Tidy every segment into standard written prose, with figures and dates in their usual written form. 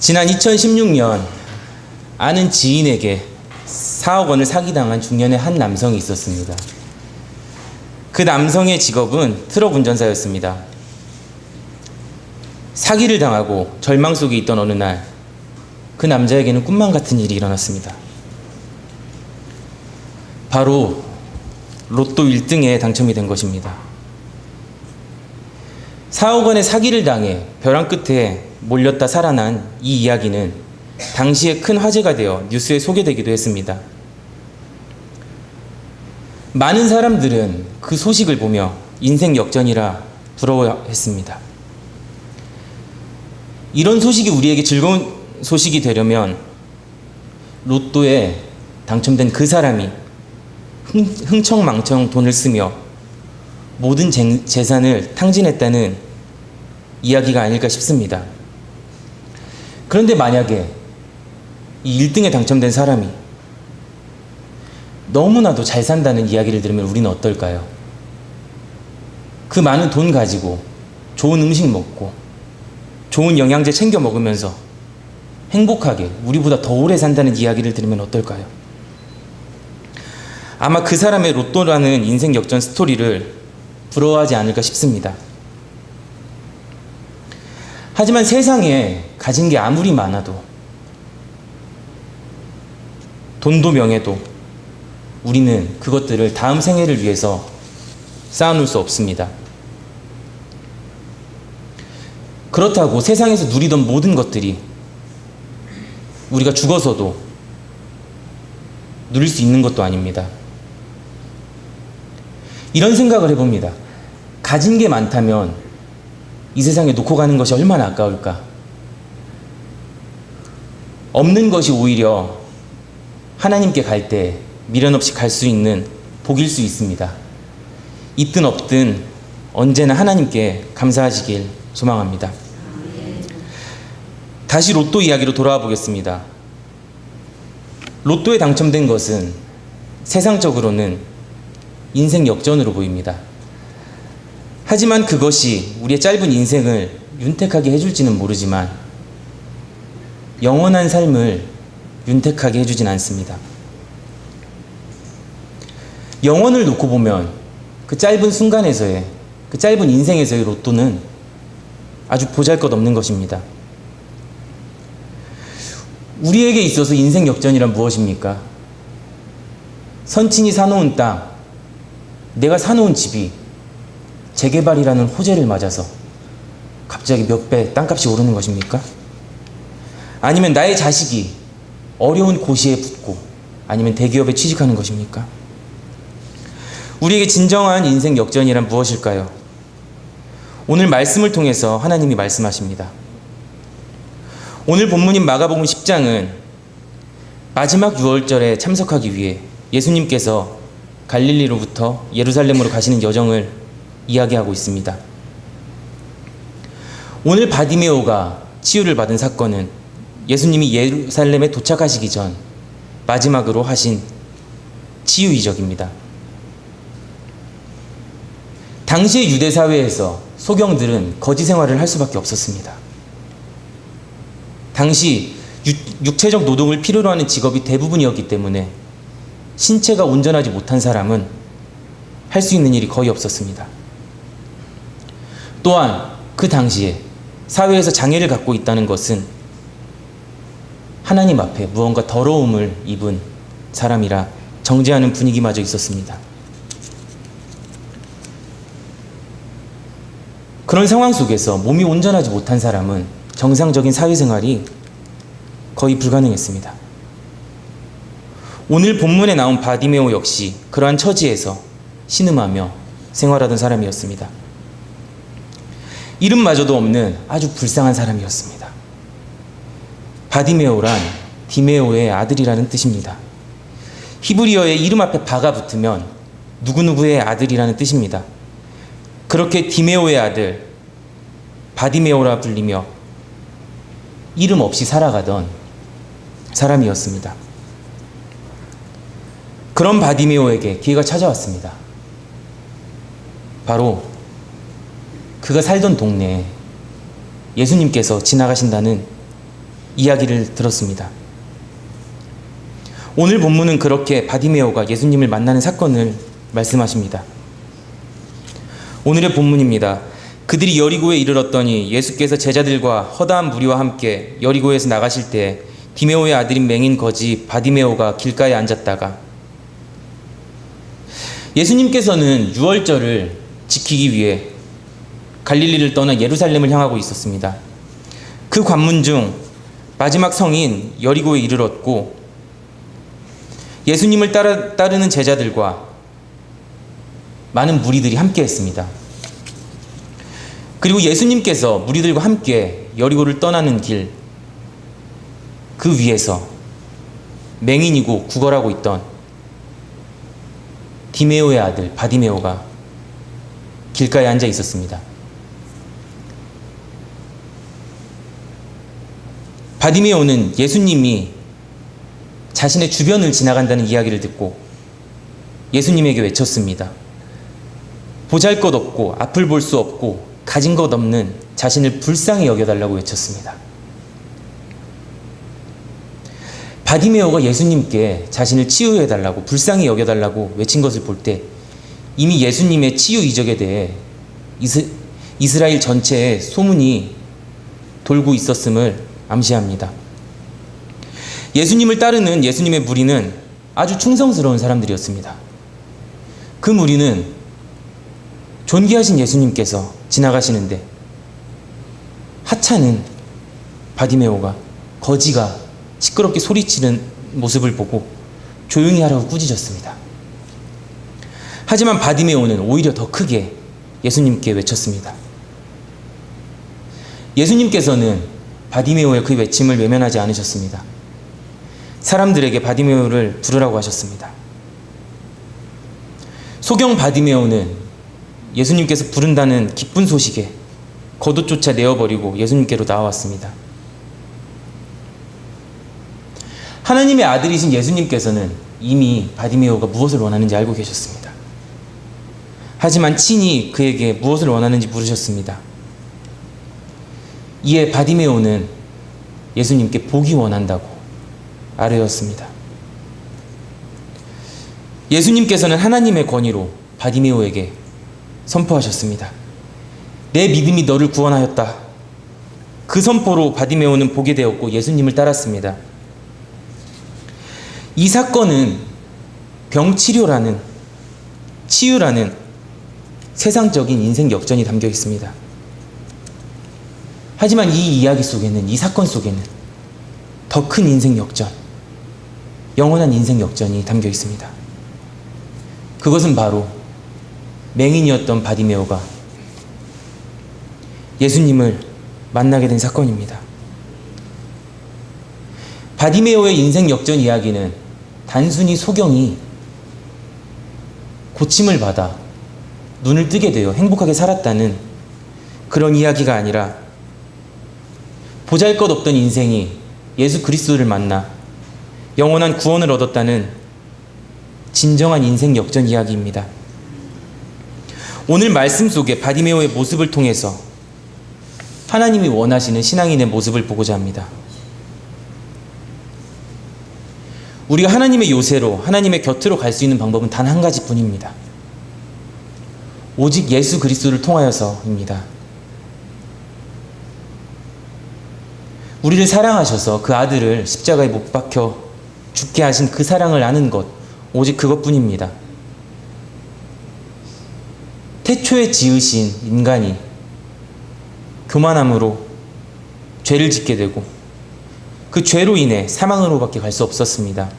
지난 2016년 아는 지인에게 4억 원을 사기당한 중년의 한 남성이 있었습니다. 그 남성의 직업은 트럭 운전사였습니다. 사기를 당하고 절망 속에 있던 어느 날, 그 남자에게는 꿈만 같은 일이 일어났습니다. 바로 로또 1등에 당첨이 된 것입니다. 4억 원의 사기를 당해 벼랑 끝에 몰렸다 살아난 이 이야기는 당시에 큰 화제가 되어 뉴스에 소개되기도 했습니다. 많은 사람들은 그 소식을 보며 인생 역전이라 부러워했습니다. 이런 소식이 우리에게 즐거운 소식이 되려면 로또에 당첨된 그 사람이 흥청망청 돈을 쓰며 모든 재산을 탕진했다는 이야기가 아닐까 싶습니다. 그런데 만약에 이 1등에 당첨된 사람이 너무나도 잘 산다는 이야기를 들으면 우리는 어떨까요? 그 많은 돈 가지고 좋은 음식 먹고 좋은 영양제 챙겨 먹으면서 행복하게 우리보다 더 오래 산다는 이야기를 들으면 어떨까요? 아마 그 사람의 로또라는 인생 역전 스토리를 부러워하지 않을까 싶습니다. 하지만 세상에 가진 게 아무리 많아도 돈도 명예도 우리는 그것들을 다음 생애를 위해서 쌓아놓을 수 없습니다. 그렇다고 세상에서 누리던 모든 것들이 우리가 죽어서도 누릴 수 있는 것도 아닙니다. 이런 생각을 해봅니다. 가진 게 많다면 이 세상에 놓고 가는 것이 얼마나 아까울까? 없는 것이 오히려 하나님께 갈 때 미련 없이 갈 수 있는 복일 수 있습니다. 있든 없든 언제나 하나님께 감사하시길 소망합니다. 다시 로또 이야기로 돌아와 보겠습니다. 로또에 당첨된 것은 세상적으로는 인생 역전으로 보입니다. 하지만 그것이 우리의 짧은 인생을 윤택하게 해줄지는 모르지만 영원한 삶을 윤택하게 해주진 않습니다. 영원을 놓고 보면 그 짧은 순간에서의, 그 짧은 인생에서의 로또는 아주 보잘것없는 것입니다. 우리에게 있어서 인생 역전이란 무엇입니까? 선친이 사놓은 땅, 내가 사놓은 집이 재개발이라는 호재를 맞아서 갑자기 몇 배 땅값이 오르는 것입니까? 아니면 나의 자식이 어려운 고시에 붙고 아니면 대기업에 취직하는 것입니까? 우리에게 진정한 인생 역전이란 무엇일까요? 오늘 말씀을 통해서 하나님이 말씀하십니다. 오늘 본문인 마가복음 10장은 마지막 유월절에 참석하기 위해 예수님께서 갈릴리로부터 예루살렘으로 가시는 여정을 이야기하고 있습니다. 오늘 바디메오가 치유를 받은 사건은 예수님이 예루살렘에 도착하시기 전 마지막으로 하신 치유 이적입니다. 당시의 유대 사회에서 소경들은 거지 생활을 할 수밖에 없었습니다. 당시 육체적 노동을 필요로 하는 직업이 대부분이었기 때문에 신체가 온전하지 못한 사람은 할 수 있는 일이 거의 없었습니다. 또한 그 당시에 사회에서 장애를 갖고 있다는 것은 하나님 앞에 무언가 더러움을 입은 사람이라 정죄하는 분위기마저 있었습니다. 그런 상황 속에서 몸이 온전하지 못한 사람은 정상적인 사회생활이 거의 불가능했습니다. 오늘 본문에 나온 바디메오 역시 그러한 처지에서 신음하며 생활하던 사람이었습니다. 이름마저도 없는 아주 불쌍한 사람이었습니다. 바디메오란 디메오의 아들이라는 뜻입니다. 히브리어의 이름 앞에 바가 붙으면 누구누구의 아들이라는 뜻입니다. 그렇게 디메오의 아들 바디메오라 불리며 이름 없이 살아가던 사람이었습니다. 그런 바디메오에게 기회가 찾아왔습니다. 바로 그가 살던 동네에 예수님께서 지나가신다는 이야기를 들었습니다. 오늘 본문은 그렇게 바디메오가 예수님을 만나는 사건을 말씀하십니다. 오늘의 본문입니다. 그들이 여리고에 이르렀더니 예수께서 제자들과 허다한 무리와 함께 여리고에서 나가실 때 디메오의 아들인 맹인 거지 바디메오가 길가에 앉았다가, 예수님께서는 유월절을 지키기 위해 갈릴리를 떠나 예루살렘을 향하고 있었습니다. 그 관문 중 마지막 성인 여리고에 이르렀고, 예수님을 따르는 제자들과 많은 무리들이 함께 했습니다. 그리고 예수님께서 무리들과 함께 여리고를 떠나는 길, 그 위에서 맹인이고 구걸하고 있던 디메오의 아들 바디메오가 길가에 앉아 있었습니다. 바디메오는 예수님이 자신의 주변을 지나간다는 이야기를 듣고 예수님에게 외쳤습니다. 보잘것없고 앞을 볼 수 없고 가진 것 없는 자신을 불쌍히 여겨달라고 외쳤습니다. 바디메오가 예수님께 자신을 치유해달라고, 불쌍히 여겨달라고 외친 것을 볼 때 이미 예수님의 치유 이적에 대해 이스라엘 전체에 소문이 돌고 있었음을 암시합니다. 예수님을 따르는 예수님의 무리는 아주 충성스러운 사람들이었습니다. 그 무리는 존귀하신 예수님께서 지나가시는데 하찮은 바디메오가, 거지가 시끄럽게 소리치는 모습을 보고 조용히 하라고 꾸짖었습니다. 하지만 바디메오는 오히려 더 크게 예수님께 외쳤습니다. 예수님께서는 바디메오의 그 외침을 외면하지 않으셨습니다. 사람들에게 바디메오를 부르라고 하셨습니다. 소경 바디메오는 예수님께서 부른다는 기쁜 소식에 겉옷조차 내어버리고 예수님께로 나와왔습니다. 하나님의 아들이신 예수님께서는 이미 바디메오가 무엇을 원하는지 알고 계셨습니다. 하지만 친히 그에게 무엇을 원하는지 물으셨습니다. 이에 바디메오는 예수님께 보기 원한다고 아뢰었습니다. 예수님께서는 하나님의 권위로 바디메오에게 선포하셨습니다. 내 믿음이 너를 구원하였다. 그 선포로 바디메오는 보게 되었고 예수님을 따랐습니다. 이 사건은 병치료라는, 치유라는 세상적인 인생 역전이 담겨 있습니다. 하지만 이 이야기 속에는, 이 사건 속에는 더 큰 인생 역전, 영원한 인생 역전이 담겨 있습니다. 그것은 바로 맹인이었던 바디메오가 예수님을 만나게 된 사건입니다. 바디메오의 인생 역전 이야기는 단순히 소경이 고침을 받아 눈을 뜨게 되어 행복하게 살았다는 그런 이야기가 아니라, 보잘것없던 인생이 예수 그리스도를 만나 영원한 구원을 얻었다는 진정한 인생 역전 이야기입니다. 오늘 말씀 속에 바디메오의 모습을 통해서 하나님이 원하시는 신앙인의 모습을 보고자 합니다. 우리가 하나님의 요새로, 하나님의 곁으로 갈 수 있는 방법은 단 한 가지뿐입니다. 오직 예수 그리스도를 통하여서입니다. 우리를 사랑하셔서 그 아들을 십자가에 못 박혀 죽게 하신 그 사랑을 아는 것, 오직 그것뿐입니다. 태초에 지으신 인간이 교만함으로 죄를 짓게 되고 그 죄로 인해 사망으로밖에 갈 수 없었습니다.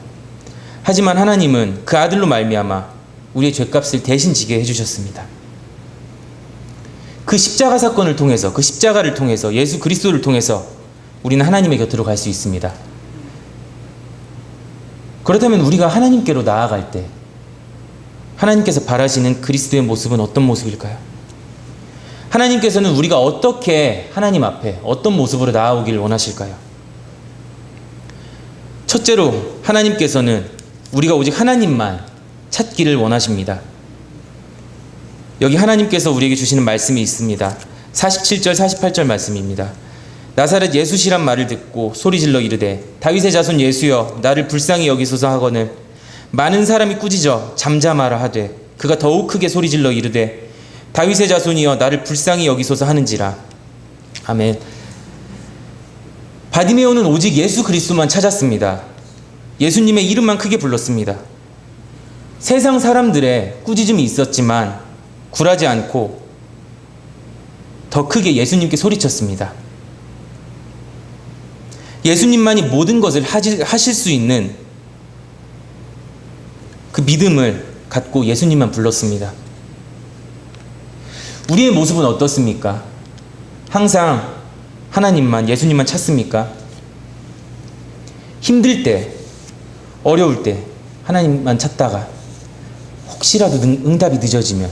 하지만 하나님은 그 아들로 말미암아 우리의 죄값을 대신 지게 해주셨습니다. 그 십자가 사건을 통해서, 그 십자가를 통해서, 예수 그리스도를 통해서 우리는 하나님의 곁으로 갈 수 있습니다. 그렇다면 우리가 하나님께로 나아갈 때 하나님께서 바라시는 그리스도의 모습은 어떤 모습일까요? 하나님께서는 우리가 어떻게 하나님 앞에 어떤 모습으로 나아오기를 원하실까요? 첫째로 하나님께서는 우리가 오직 하나님만 찾기를 원하십니다. 여기 하나님께서 우리에게 주시는 말씀이 있습니다. 47절, 48절 말씀입니다. 나사렛 예수시란 말을 듣고 소리질러 이르되 다윗의 자손 예수여 나를 불쌍히 여기소서 하거늘 많은 사람이 꾸짖어 잠잠하라 하되 그가 더욱 크게 소리질러 이르되 다윗의 자손이여 나를 불쌍히 여기소서 하는지라. 아멘. 바디메오는 오직 예수 그리스도만 찾았습니다. 예수님의 이름만 크게 불렀습니다. 세상 사람들의 꾸짖음이 있었지만 굴하지 않고 더 크게 예수님께 소리쳤습니다. 예수님만이 모든 것을 하실 수 있는 그 믿음을 갖고 예수님만 불렀습니다. 우리의 모습은 어떻습니까? 항상 하나님만, 예수님만 찾습니까? 힘들 때, 어려울 때 하나님만 찾다가 혹시라도 응답이 늦어지면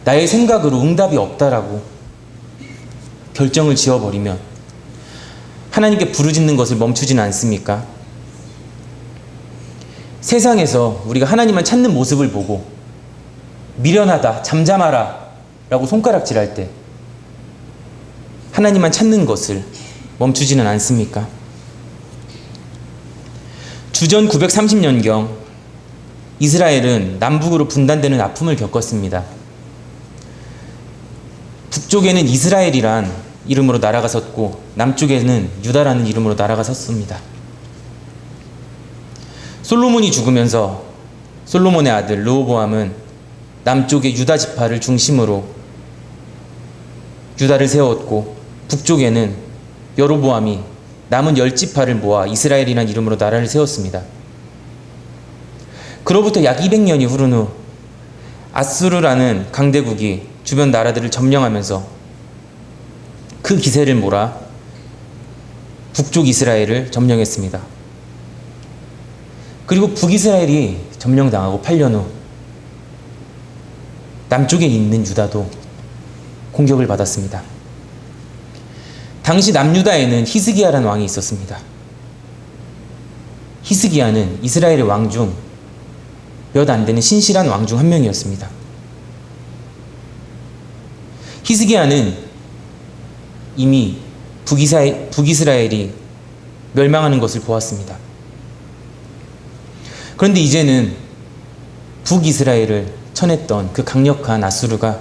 나의 생각으로 응답이 없다라고 결정을 지어버리면 하나님께 부르짖는 것을 멈추지는 않습니까? 세상에서 우리가 하나님만 찾는 모습을 보고 미련하다, 잠잠하라 라고 손가락질할 때 하나님만 찾는 것을 멈추지는 않습니까? 주전 930년경 이스라엘은 남북으로 분단되는 아픔을 겪었습니다. 북쪽에는 이스라엘이란 이름으로 나라가 섰고 남쪽에는 유다라는 이름으로 나라가 섰습니다. 솔로몬이 죽으면서 솔로몬의 아들 르호보암은 남쪽의 유다 지파를 중심으로 유다를 세웠고 북쪽에는 여로보암이 남은 10지파를 모아 이스라엘이라는 이름으로 나라를 세웠습니다. 그로부터 약 200년이 흐른 후 아수르라는 강대국이 주변 나라들을 점령하면서 그 기세를 몰아 북쪽 이스라엘을 점령했습니다. 그리고 북이스라엘이 점령당하고 8년 후 남쪽에 있는 유다도 공격을 받았습니다. 당시 남유다에는 히스기야라는 왕이 있었습니다. 히스기야는 이스라엘의 왕 중 몇 안 되는 신실한 왕 중 한 명이었습니다. 히스기야는 이미 북이스라엘이 멸망하는 것을 보았습니다. 그런데 이제는 북이스라엘을 쳐냈던 그 강력한 아수르가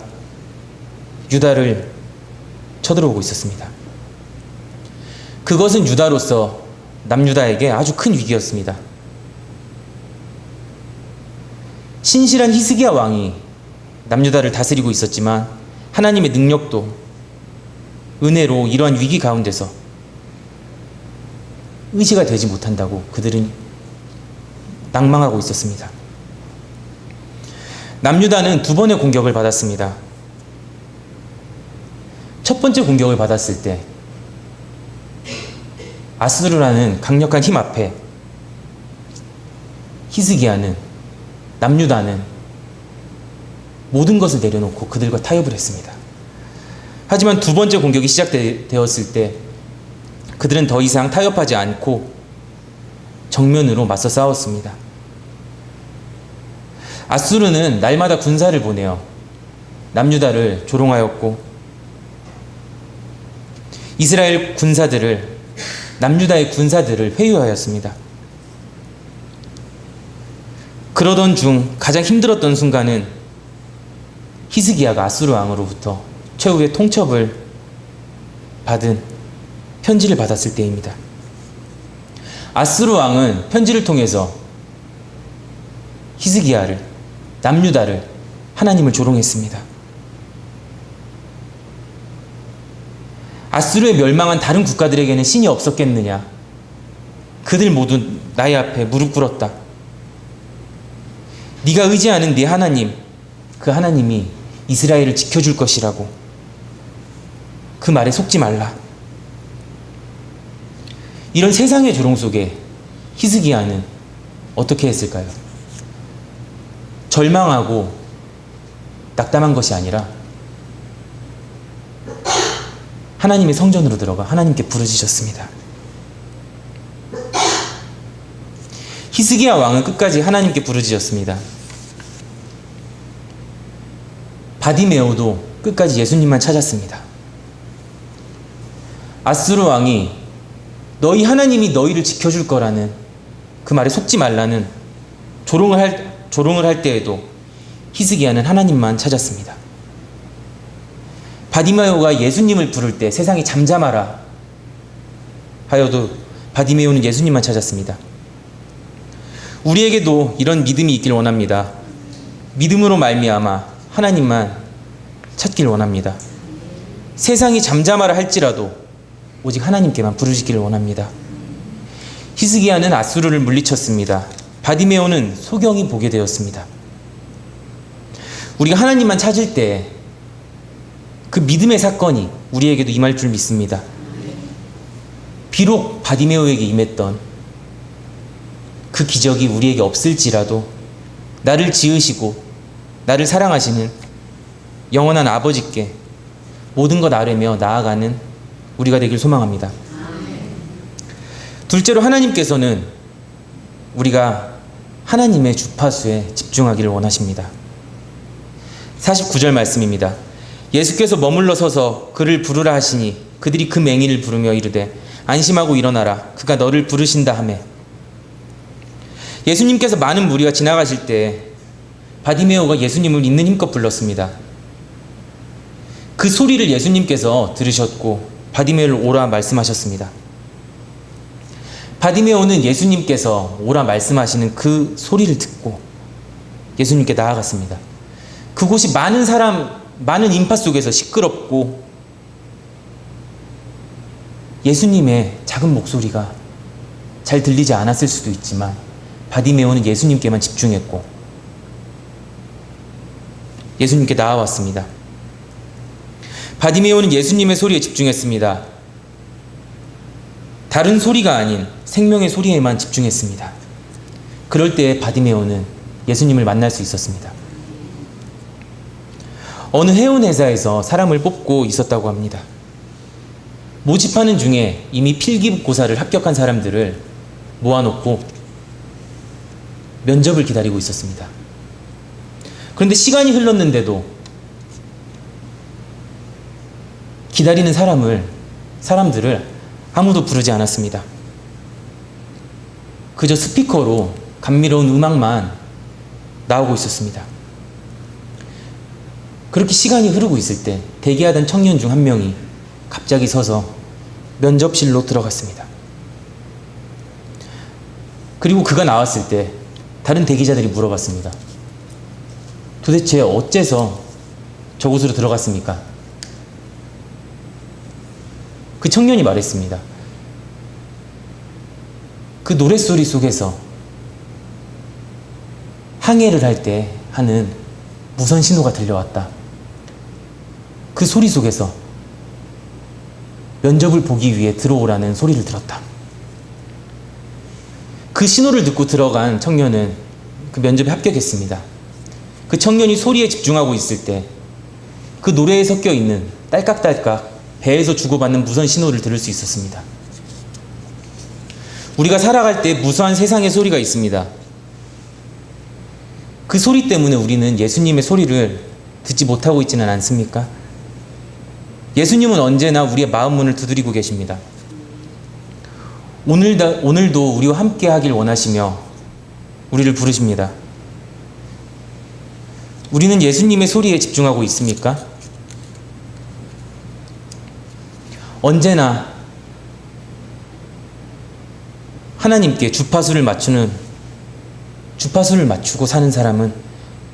유다를 쳐들어오고 있었습니다. 그것은 유다로서 남유다에게 아주 큰 위기였습니다. 신실한 히스기야 왕이 남유다를 다스리고 있었지만 하나님의 능력도 은혜로 이러한 위기 가운데서 의지가 되지 못한다고 그들은 낭망하고 있었습니다. 남유다는 2번의 공격을 받았습니다. 첫 번째 공격을 받았을 때 아수르라는 강력한 힘 앞에 히스기야는, 남유다는 모든 것을 내려놓고 그들과 타협을 했습니다. 하지만 2번째 공격이 시작되었을 때 그들은 더 이상 타협하지 않고 정면으로 맞서 싸웠습니다. 아수르는 날마다 군사를 보내어 남유다를 조롱하였고 이스라엘 군사들을, 남유다의 군사들을 회유하였습니다. 그러던 중 가장 힘들었던 순간은 히스기야가 아수르 왕으로부터 최후의 통첩을 받은 편지를 받았을 때입니다. 아수르 왕은 편지를 통해서 히스기야를, 남유다를, 하나님을 조롱했습니다. 아수르에 멸망한 다른 국가들에게는 신이 없었겠느냐? 그들 모두 나의 앞에 무릎 꿇었다. 네가 의지하는 네 하나님, 그 하나님이 이스라엘을 지켜줄 것이라고. 그 말에 속지 말라. 이런 세상의 조롱 속에 히스기야는 어떻게 했을까요? 절망하고 낙담한 것이 아니라 하나님의 성전으로 들어가 하나님께 부르짖었습니다. 히스기야 왕은 끝까지 하나님께 부르짖었습니다. 바디메오도 끝까지 예수님만 찾았습니다. 아수르 왕이 너희 하나님이 너희를 지켜줄 거라는 그 말에 속지 말라는 조롱을 할 때에도 히스기야는 하나님만 찾았습니다. 바디메오가 예수님을 부를 때 세상이 잠잠하라 하여도 바디메오는 예수님만 찾았습니다. 우리에게도 이런 믿음이 있길 원합니다. 믿음으로 말미암아 하나님만 찾길 원합니다. 세상이 잠잠하라 할지라도 오직 하나님께만 부르시기를 원합니다. 히스기야는 아수르를 물리쳤습니다. 바디메오는 소경이 보게 되었습니다. 우리가 하나님만 찾을 때 그 믿음의 사건이 우리에게도 임할 줄 믿습니다. 비록 바디메오에게 임했던 그 기적이 우리에게 없을지라도 나를 지으시고 나를 사랑하시는 영원한 아버지께 모든 것 아뢰며 나아가는 우리가 되길 소망합니다. 둘째로 하나님께서는 우리가 하나님의 주파수에 집중하기를 원하십니다. 49절 말씀입니다. 예수께서 머물러 서서 그를 부르라 하시니 그들이 그 맹인을 부르며 이르되 안심하고 일어나라 그가 너를 부르신다 하매. 예수님께서 많은 무리가 지나가실 때 바디메오가 예수님을 있는 힘껏 불렀습니다. 그 소리를 예수님께서 들으셨고 바디메오를 오라 말씀하셨습니다. 바디메오는 예수님께서 오라 말씀하시는 그 소리를 듣고 예수님께 나아갔습니다. 그곳이 많은 인파 속에서 시끄럽고 예수님의 작은 목소리가 잘 들리지 않았을 수도 있지만 바디메오는 예수님께만 집중했고 예수님께 나아왔습니다. 바디메오는 예수님의 소리에 집중했습니다. 다른 소리가 아닌 생명의 소리에만 집중했습니다. 그럴 때 바디메오는 예수님을 만날 수 있었습니다. 어느 해운회사에서 사람을 뽑고 있었다고 합니다. 모집하는 중에 이미 필기고사를 합격한 사람들을 모아놓고 면접을 기다리고 있었습니다. 그런데 시간이 흘렀는데도 기다리는 사람들을 아무도 부르지 않았습니다. 그저 스피커로 감미로운 음악만 나오고 있었습니다. 그렇게 시간이 흐르고 있을 때 대기하던 청년 중 한 명이 갑자기 서서 면접실로 들어갔습니다. 그리고 그가 나왔을 때 다른 대기자들이 물어봤습니다. 도대체 어째서 저곳으로 들어갔습니까? 그 청년이 말했습니다. 그 노랫소리 속에서 항해를 할 때 하는 무선 신호가 들려왔다. 그 소리 속에서 면접을 보기 위해 들어오라는 소리를 들었다. 그 신호를 듣고 들어간 청년은 그 면접에 합격했습니다. 그 청년이 소리에 집중하고 있을 때 그 노래에 섞여 있는 딸깍딸깍 배에서 주고받는 무선 신호를 들을 수 있었습니다. 우리가 살아갈 때 무수한 세상의 소리가 있습니다. 그 소리 때문에 우리는 예수님의 소리를 듣지 못하고 있지는 않습니까? 예수님은 언제나 우리의 마음 문을 두드리고 계십니다. 오늘도 우리와 함께 하길 원하시며 우리를 부르십니다. 우리는 예수님의 소리에 집중하고 있습니까? 언제나 하나님께 주파수를 맞추고 사는 사람은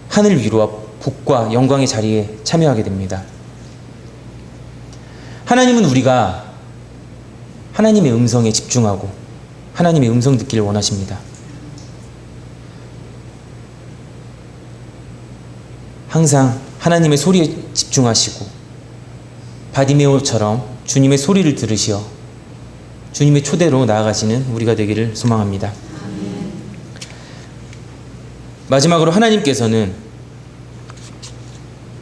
하늘 위로와 복과 영광의 자리에 참여하게 됩니다. 하나님은 우리가 하나님의 음성에 집중하고 하나님의 음성 듣기를 원하십니다. 항상 하나님의 소리에 집중하시고 바디메오처럼 주님의 소리를 들으시어 주님의 초대로 나아가시는 우리가 되기를 소망합니다. 마지막으로 하나님께서는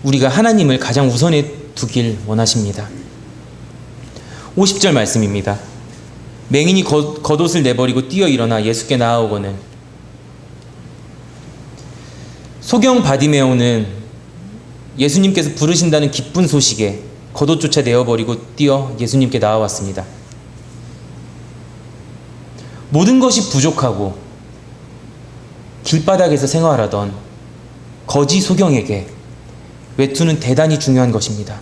우리가 하나님을 가장 우선에 두길 원하십니다. 50절 말씀입니다. 맹인이 겉옷을 내버리고 뛰어 일어나 예수께 나아오거늘. 소경 바디메오는 예수님께서 부르신다는 기쁜 소식에 겉옷조차 내어버리고 뛰어 예수님께 나아왔습니다. 모든 것이 부족하고 길바닥에서 생활하던 거지 소경에게 외투는 대단히 중요한 것입니다.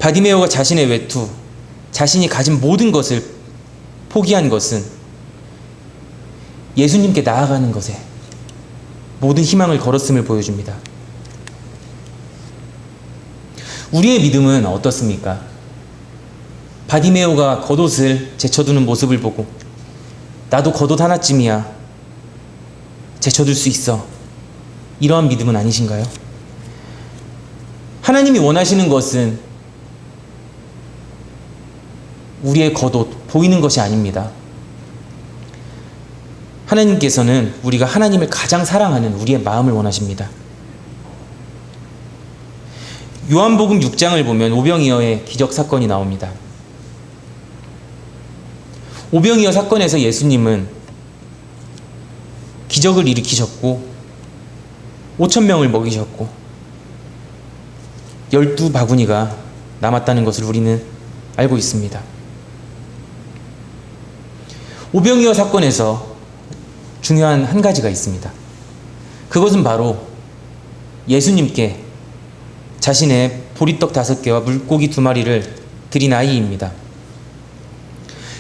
바디메오가 자신의 외투, 자신이 가진 모든 것을 포기한 것은 예수님께 나아가는 것에 모든 희망을 걸었음을 보여줍니다. 우리의 믿음은 어떻습니까? 바디메오가 겉옷을 제쳐두는 모습을 보고 나도 겉옷 하나쯤이야 제쳐둘 수 있어, 이러한 믿음은 아니신가요? 하나님이 원하시는 것은 우리의 겉옷, 보이는 것이 아닙니다. 하나님께서는 우리가 하나님을 가장 사랑하는 우리의 마음을 원하십니다. 요한복음 6장을 보면 오병이어의 기적 사건이 나옵니다. 오병이어 사건에서 예수님은 기적을 일으키셨고 5,000명을 먹이셨고 12바구니가 남았다는 것을 우리는 알고 있습니다. 오병이어 사건에서 중요한 한 가지가 있습니다. 그것은 바로 예수님께 자신의 보리떡 5개와 물고기 2마리를 드린 아이입니다.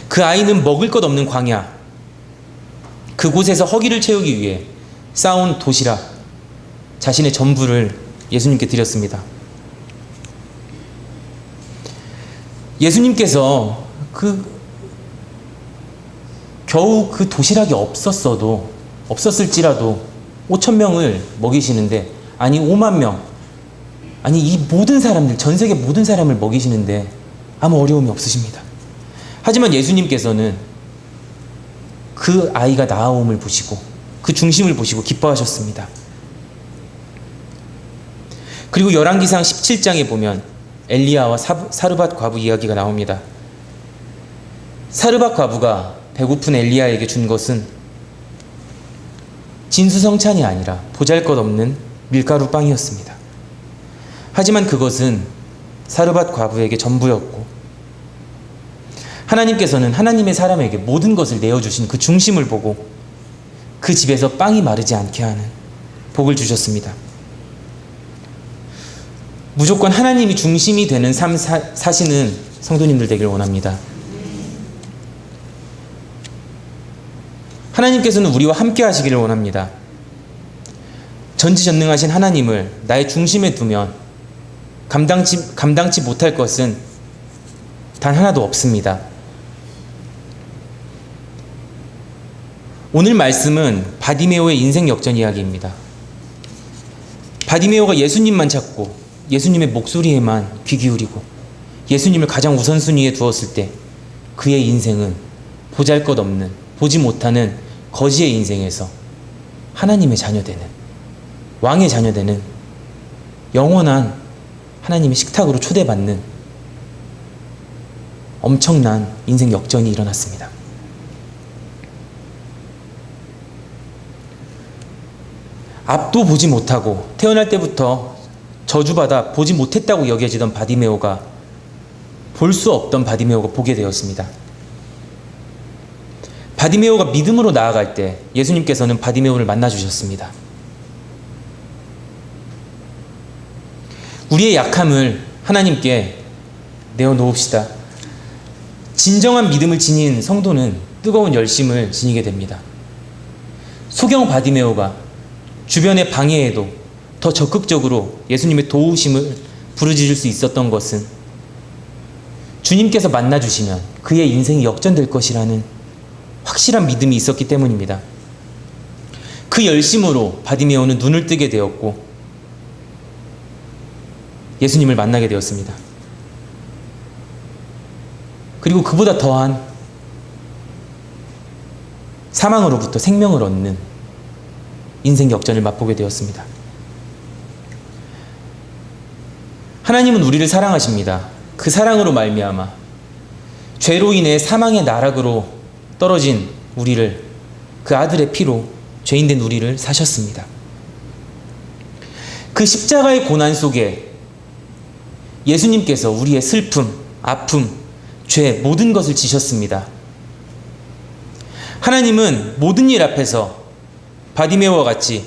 그 아이는 먹을 것 없는 광야, 그곳에서 허기를 채우기 위해 쌓아온 도시락, 자신의 전부를 예수님께 드렸습니다. 예수님께서 겨우 그 도시락이 없었을지라도 5,000명을 먹이시는데, 아니 5만 명, 아니 이 모든 사람들, 전 세계 모든 사람을 먹이시는데 아무 어려움이 없으십니다. 하지만 예수님께서는 그 아이가 나아옴을 보시고 그 중심을 보시고 기뻐하셨습니다. 그리고 열왕기상 17장에 보면 엘리야와 사르밧 과부 이야기가 나옵니다. 사르밧 과부가 배고픈 엘리야에게 준 것은 진수성찬이 아니라 보잘것없는 밀가루 빵이었습니다. 하지만 그것은 사르밧 과부에게 전부였고, 하나님께서는 하나님의 사람에게 모든 것을 내어주신 그 중심을 보고 그 집에서 빵이 마르지 않게 하는 복을 주셨습니다. 무조건 하나님이 중심이 되는 삶 사시는 성도님들 되길 원합니다. 하나님께서는 우리와 함께 하시기를 원합니다. 전지전능하신 하나님을 나의 중심에 두면 감당치 못할 것은 단 하나도 없습니다. 오늘 말씀은 바디메오의 인생 역전 이야기입니다. 바디메오가 예수님만 찾고 예수님의 목소리에만 귀 기울이고 예수님을 가장 우선순위에 두었을 때 그의 인생은 보잘것없는, 보지 못하는 거지의 인생에서 하나님의 자녀되는, 왕의 자녀되는 영원한 하나님의 식탁으로 초대받는 엄청난 인생 역전이 일어났습니다. 앞도 보지 못하고 태어날 때부터 저주받아 보지 못했다고 여겨지던 바디메오가 볼 수 없던 바디메오가 보게 되었습니다. 바디메오가 믿음으로 나아갈 때 예수님께서는 바디메오를 만나주셨습니다. 우리의 약함을 하나님께 내어놓읍시다. 진정한 믿음을 지닌 성도는 뜨거운 열심을 지니게 됩니다. 소경 바디메오가 주변의 방해에도 더 적극적으로 예수님의 도우심을 부르짖을 수 있었던 것은 주님께서 만나주시면 그의 인생이 역전될 것이라는 확실한 믿음이 있었기 때문입니다. 그 열심으로 바디메오는 눈을 뜨게 되었고 예수님을 만나게 되었습니다. 그리고 그보다 더한 사망으로부터 생명을 얻는 인생 역전을 맛보게 되었습니다. 하나님은 우리를 사랑하십니다. 그 사랑으로 말미암아 죄로 인해 사망의 나락으로 떨어진 우리를 그 아들의 피로 죄인된 우리를 사셨습니다. 그 십자가의 고난 속에 예수님께서 우리의 슬픔, 아픔, 죄 모든 것을 지셨습니다. 하나님은 모든 일 앞에서 바디메오와 같이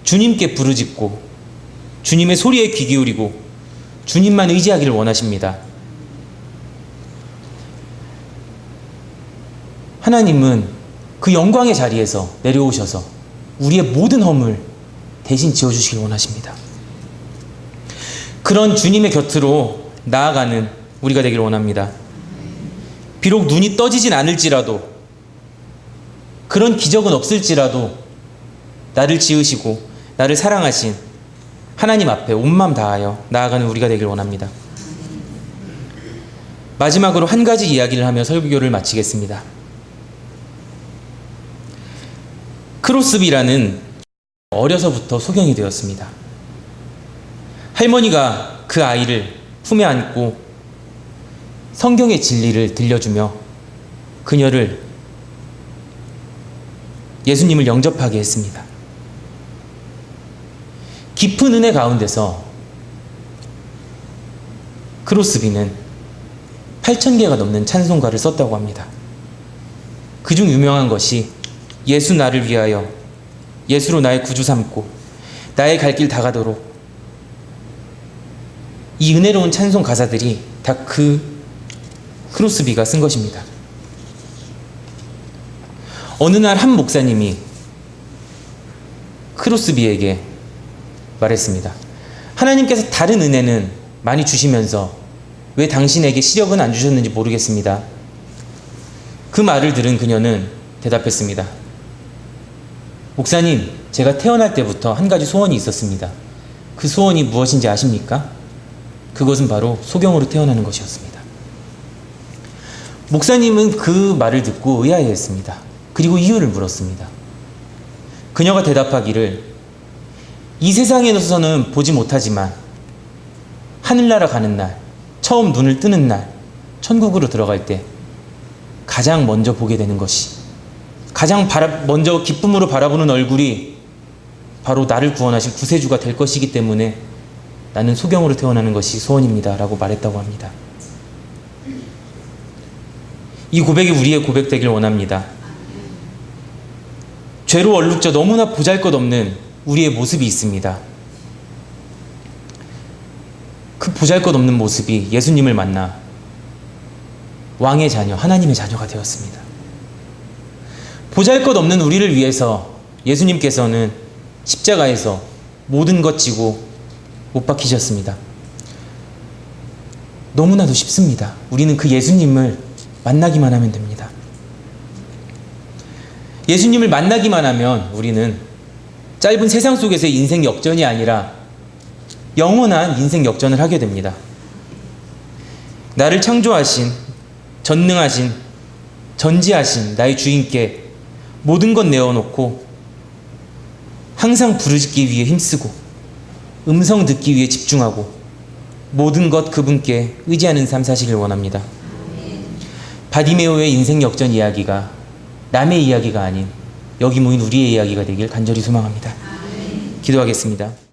주님께 부르짖고 주님의 소리에 귀 기울이고 주님만 의지하기를 원하십니다. 하나님은 그 영광의 자리에서 내려오셔서 우리의 모든 허물 대신 지어주시길 원하십니다. 그런 주님의 곁으로 나아가는 우리가 되길 원합니다. 비록 눈이 떠지진 않을지라도, 그런 기적은 없을지라도 나를 지으시고 나를 사랑하신 하나님 앞에 온 마음 다하여 나아가는 우리가 되길 원합니다. 마지막으로 한 가지 이야기를 하며 설교를 마치겠습니다. 크로스비라는 어려서부터 소경이 되었습니다. 할머니가 그 아이를 품에 안고 성경의 진리를 들려주며 그녀를 예수님을 영접하게 했습니다. 깊은 은혜 가운데서 크로스비는 8,000개가 넘는 찬송가를 썼다고 합니다. 그중 유명한 것이 예수 나를 위하여, 예수로 나의 구주 삼고 나의 갈 길 다 가도록, 이 은혜로운 찬송 가사들이 다 그 크로스비가 쓴 것입니다. 어느 날 한 목사님이 크로스비에게 말했습니다. 하나님께서 다른 은혜는 많이 주시면서 왜 당신에게 시력은 안 주셨는지 모르겠습니다. 그 말을 들은 그녀는 대답했습니다. 목사님, 제가 태어날 때부터 한 가지 소원이 있었습니다. 그 소원이 무엇인지 아십니까? 그것은 바로 소경으로 태어나는 것이었습니다. 목사님은 그 말을 듣고 의아해했습니다. 그리고 이유를 물었습니다. 그녀가 대답하기를, 이 세상에서는 보지 못하지만 하늘나라 가는 날, 처음 눈을 뜨는 날, 천국으로 들어갈 때 가장 먼저 보게 되는 것이, 가장 먼저 기쁨으로 바라보는 얼굴이 바로 나를 구원하신 구세주가 될 것이기 때문에 나는 소경으로 태어나는 것이 소원입니다 라고 말했다고 합니다. 이 고백이 우리의 고백 되길 원합니다. 죄로 얼룩져 너무나 보잘것없는 우리의 모습이 있습니다. 그 보잘것없는 모습이 예수님을 만나 왕의 자녀, 하나님의 자녀가 되었습니다. 보잘것없는 우리를 위해서 예수님께서는 십자가에서 모든 것 지고 못 박히셨습니다. 너무나도 쉽습니다. 우리는 그 예수님을 만나기만 하면 됩니다. 예수님을 만나기만 하면 우리는 짧은 세상 속에서의 인생 역전이 아니라 영원한 인생 역전을 하게 됩니다. 나를 창조하신, 전능하신, 전지하신 나의 주인께 모든 것 내어놓고 항상 부르짖기 위해 힘쓰고 음성 듣기 위해 집중하고 모든 것 그분께 의지하는 삶 사시길 원합니다. 바디메오의 인생 역전 이야기가 남의 이야기가 아닌 여기 모인 우리의 이야기가 되길 간절히 소망합니다. 기도하겠습니다.